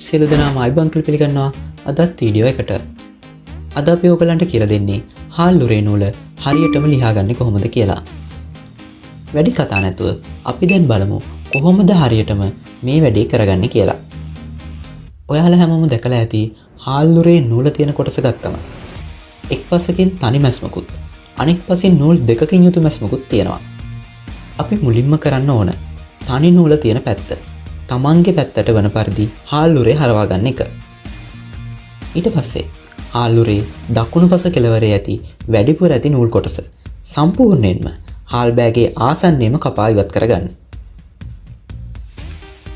සියලු දෙනාම අයිබෝන් කියලා පිළිගන්නවා අදත් වීඩියෝ එකට. අද අපි ඔයගලන්ට කියලා දෙන්නේ හාල් ලුරේ නූල හරියටම ලියාගන්නේ කොහොමද කියලා. වැඩි කතා නැතුව අපි දැන් බලමු කොහොමද හරියටම මේ වැඩේ කරගන්නේ කියලා. ඔයාලා හැමෝම දැකලා ඇති හාල් ලුරේ නූල තියෙන කොටස ගත්තම එක් පසකින් තනි මැස්මකුත් අනෙක් පසින් නූල් දෙකකින් යුතු මැස්මකුත් තියෙනවා. අපි මුලින්ම කරන්න ඕන තනි නූල තියෙන පැත්ත තමන්ගේ පැත්තට වන පරිදි හාල් ලුරේ හරවා ගන්න එක. ඊට පස්සේ හාල් ලුරේ දකුණු පස කෙළවරේ ඇති වැඩිපුර ඇති නූල් කොටස සම්පූර්ණයෙන්ම හාල් බෑගේ ආසන්නයේම කපා ඉවත් කරගන්න.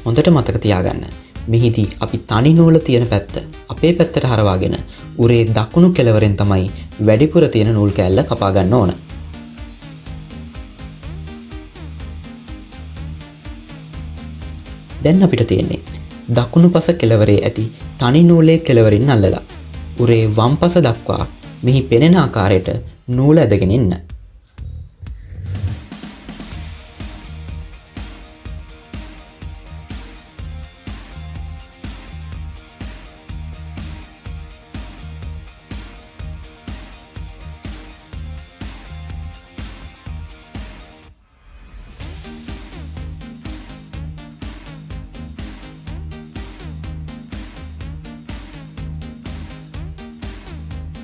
හොඳට මතක තියාගන්න. මෙහිදී අපි තනි නූල තියෙන පැත්ත අපේ පැත්තට හරවාගෙන උරේ දකුණු කෙළවරෙන් තමයි වැඩිපුර තියෙන නූල් කෑල්ල කපා ගන්න ඕන. දැන් අපිට තියෙන්නේ දකුණු පස කෙළවරේ ඇති තනි නූලේ කෙළවරින් අල්ලලා උරේ වම් පස දක්වා මෙහි පෙනෙන ආකාරයට නූල ඇදගෙන ඉන්න.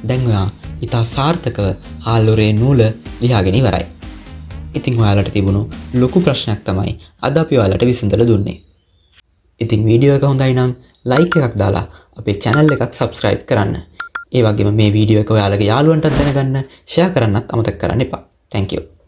දැන් ඔයා ඉතා සාර්ථකව හාල් ලුරේ නූල ලියාගෙන ඉවරයි. ඉතින් ඔයාලට තිබුණු ලොකු ප්‍රශ්නයක් තමයි අද අපි ඔයාලට විසඳලා දුන්නේ. ඉතින් වීඩියෝ එක හොඳයි නම් ලයික් එකක් දාලා අපේ channel එකත් subscribe කරන්න. ඒ වගේම මේ වීඩියෝ එක ඔයාලගේ යාළුවන්ටත් දැනගන්න share කරන්නත් අමතක කරන්න එපා. Thank you.